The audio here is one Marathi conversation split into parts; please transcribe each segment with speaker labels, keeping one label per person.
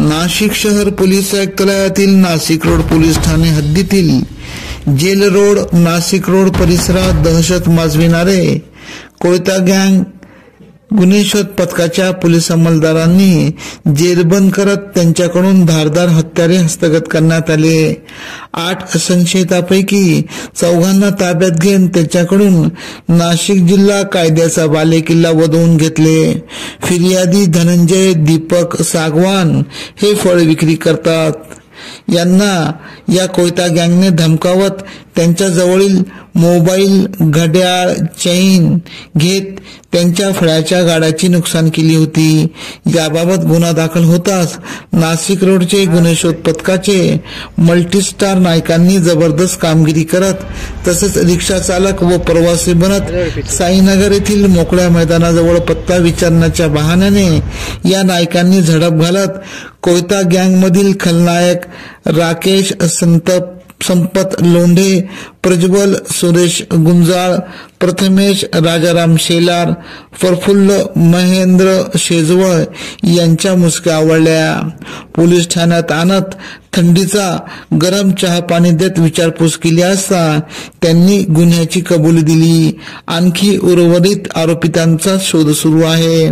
Speaker 1: नाशिक शहर पोलीस आयुक्तालयातील नाशिक रोड पोलीस ठाणे हद्दीतील जेल रोड नाशिक रोड परिसरात दहशत माजविणारे कोयता गँग गुन्हे शोध पथकाच्या पोलीस अंमलदारांनी जेरबंद करत त्यांच्याकडून धारदार हत्यारे हस्तगत करण्यात आले। 8 संशयितांपैकी 4 ताब्यात घेऊन त्यांच्याकडून नाशिक जिल्हा कायद्याचा बालेकिल्ला वधवून घेतले। फिर्यादी धनंजय दीपक सागवान हे फळ विक्री करतात। यांना या कोयता गँगने धमकावत त्यांच्या जवळील मोबाईल, घड्याळ, चैन घेत त्यांच्या फळाच्या गाड्याची नुकसान केली होती। याबाबत गुन्हा दाखल होताच नाशिक रोडचे गुन्हे शोध पथकाचे मल्टीस्टार नायकांनी जबरदस्त कामगिरी करत तसेच रिक्षा चालक व प्रवासी बनत साईनगर येथील मोकळ्या मैदानाजवळ पत्ता विचारण्याच्या बहाण्याने या नायकांनी झडप घालत कोयता गँगमधील खलनायक राकेश संपत लोंढे, प्रज्वल सुरेश गुंजाळ, प्रथमेश राजाराम शेलार, प्रफुल्ल महेंद्र शेजवळ यांच्या मुसक्या आवळल्या। पोलीस ठाण्यात आणत थंडीचा गरम चहा पाणी देत विचारपूस केली असता त्यांनी गुन्ह्याची कबुली दिली। आणखी उर्वरित आरोपितांचा शोध सुरू आहे।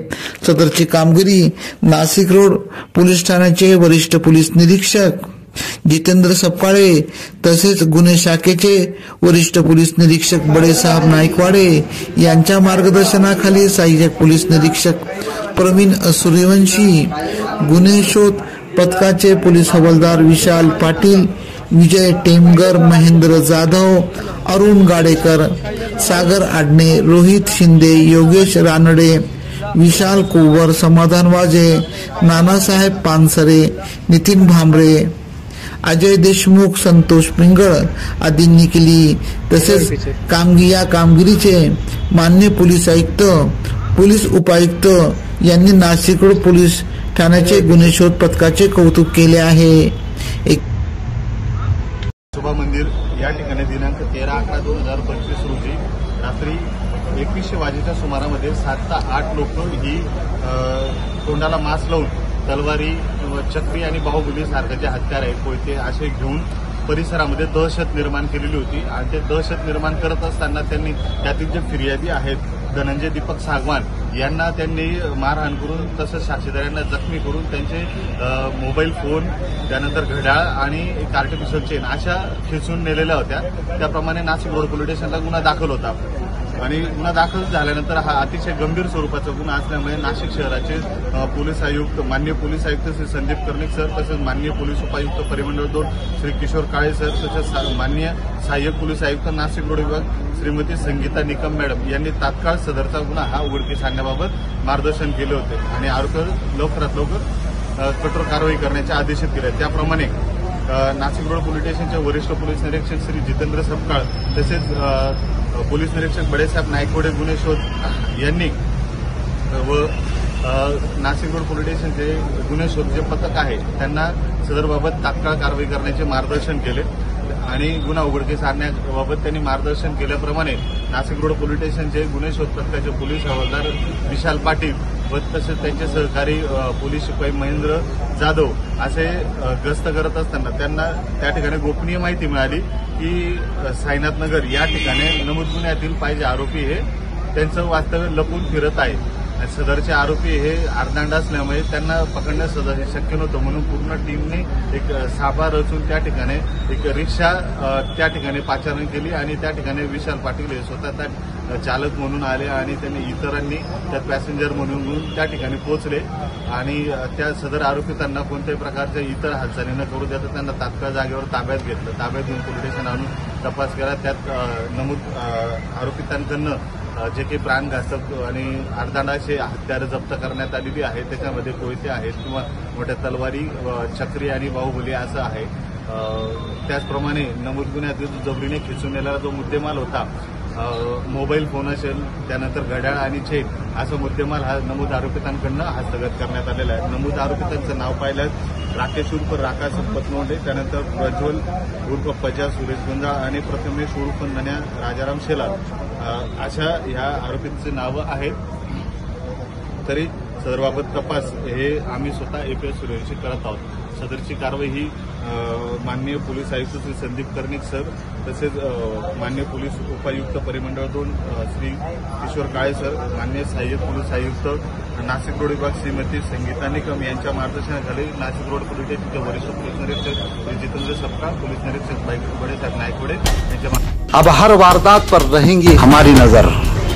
Speaker 1: सदरची कामगिरी नाशिक रोड पोलीस ठाण्याचे वरिष्ठ पोलीस निरीक्षक जितेंद्र सपकाळे तसेच गुन्हे शाखेचे वरिष्ठ पोलीस निरीक्षक बडेसाहेब नाईकवाडे यांच्या मार्गदर्शनाखाली सहाय्यक पोलीस निरीक्षक प्रवीण सूर्यवंशी, गुन्हे शोध पथकाचे पोलीस हवालदार विशाल पाटील, विजय टेमगर, महेंद्र जाधव, अरुण गाडेकर, सागर आडणे, रोहित शिंदे, योगेश रानडे, विशाल कोवर, समाधान वाजे, नानासाहेब पानसरे, नितीन भांबरे, अजय देशमुख, संतोष पिंगळ आदींनी केली। तसेच या कामगिरीचे मान्य पोलीस आयुक्त, पोलीस उपायुक्त यांनी नाशिक रोड पोलीस ठाण्याचे गुन्हे शोध पथकाचे कौतुक केले आहे।
Speaker 2: शोभा मंदिर या ठिकाणी दिनांक 13/11/2025 रोजी रात्री 2100 वाजेच्या सुमारामध्ये 7 ते 8 लोक ही तोंडाला मास्क लावून तलवारी, चक्री आणि बाहुबली सारखे जे हत्यार आहेत कोयते असे घेऊन परिसरामध्ये दहशत निर्माण केलेली होती। आणि ते दहशत निर्माण करत असताना त्यांनी त्यातील जे फिर्यादी आहेत धनंजय दीपक सागवान यांना त्यांनी मारहाण करून तसंच साक्षीदारांना जखमी करून त्यांचे मोबाईल फोन, त्यानंतर घड्याळ आणि एक आर्टिफिशियल चेन अशा खिचून नेलेल्या होत्या। त्याप्रमाणे नाशिक रोड पोलीस स्टेशनला गुन्हा दाखल होता आणि गुन्हा दाखल झाल्यानंतर हा अतिशय गंभीर स्वरूपाचा गुन्हा असल्यामुळे नाशिक शहराचे पोलीस आयुक्त, माननीय पोलीस आयुक्त श्री संदीप कर्णिक सर, तसेच माननीय पोलीस उपायुक्त परिमंडळ 2 श्री किशोर काळे सर, तसेच माननीय सहाय्यक पोलीस आयुक्त नाशिक रोड विभाग श्रीमती संगीता निकम मॅडम यांनी तात्काळ सदरचा गुन्हा हा उघडकीस आणण्याबाबत मार्गदर्शन केले होते आणि आरोपी लवकरात लवकर कठोर कारवाई करण्याचे आदेशित केले। त्याप्रमाणे नाशिक रोड पोलीस स्टेशनचे वरिष्ठ पोलीस निरीक्षक श्री जितेंद्र सपकाळ तसेच पोलीस निरीक्षक बडेसाहेब नाईकवाडे गुन्हे शोध यांनी व नाशिक रोड पोलीस स्टेशनचे गुन्हे शोध जे पथक आहे त्यांना सदरबाबत तात्काळ कारवाई करण्याचे मार्गदर्शन केले आणि गुन्हा उघडकीस आणण्याबाबत त्यांनी मार्गदर्शन केल्याप्रमाणे नाशिक रोड पोलीस स्टेशनचे गुन्हे शोध पथकाचे पोलीस हवालदार विशाल पाटील व तसेच त्यांचे सहकारी पोलीस शिपाई महेंद्र जाधव असे गस्त करत असताना त्यांना त्या ठिकाणी गोपनीय माहिती मिळाली की साईनाथ नगर या ठिकाणी नमूद गुन्ह्यातील पाहिजे आरोपी हे त्यांचं वास्तव्य लपून फिरत आहे। सदरचे आरोपी हे आरदांड असल्यामुळे त्यांना पकडणं शक्य नव्हतं म्हणून पूर्ण टीमने एक सापळा रचून त्या ठिकाणी एक रिक्षा त्या ठिकाणी पाचारण केली आणि त्या ठिकाणी विशाल पाटील हे स्वतः त्या चालक म्हणून आले आणि त्यांनी इतरांनी त्यात पॅसेंजर म्हणून त्या ठिकाणी पोहोचले आणि त्या सदर आरोपितांना कोणत्याही प्रकारच्या इतर हालचाली न करू देता त्यांना तात्काळ जागेवर ताब्यात घेतलं। ताब्यात घेऊन पोलीस स्टेशन आणून तपास केला। त्यात नमूद आरोपितांकडनं जे काही प्राणघातक आणि आरदांडाचे हत्यारं जप्त करण्यात आलेली आहेत त्याच्यामध्ये कोयते आहेत किंवा मोठ्या तलवारी, चक्री आणि बाहुबली असं आहे। त्याचप्रमाणे नमूद गुन्ह्यातील जबरीने खिचून नेलेला जो मुद्देमाल होता, मोबाईल फोन असेल, त्यानंतर घड्याळ आणि चेन असा मुद्देमाल हा नमूद आरोपितांकडनं हस्तगत करण्यात आलेला आहे। नमूद आरोपितांचं नाव पाहिलं राकेश उर्फ राका संपत लोंढे, त्यानंतर प्रज्वल उर्फ पजा सुरेश गुंजाळ आणि प्रथमेश उर्फ नन्या राजाराम शेलार अशा ह्या आरोपींची नावं आहेत। तरी सदरबाबत तपास हे आम्ही स्वतः एपीएस सूर्यवंशी करत आहोत. सदरची कारवाई ही माननीय पोलीस आयुक्त श्री संदीप कर्णिक सर तसेच माननीय पोलीस उपायुक्त परिमंडळ 2 श्री किशोर काळे सर, माननीय सहाय्यक पोलीस आयुक्त नाशिक रोड विभाग श्रीमती संगीता निकम यांच्या मार्गदर्शनाखाली नाशिक रोड पोलीस स्टेशनचे वरिष्ठ पोलीस निरीक्षक श्री जितेंद्र सपकाळ, पोलीस निरीक्षक बड़े साहब नायकवड़े यांच्या
Speaker 3: अब हर वारदात पर रहेंगी हमारी नजर.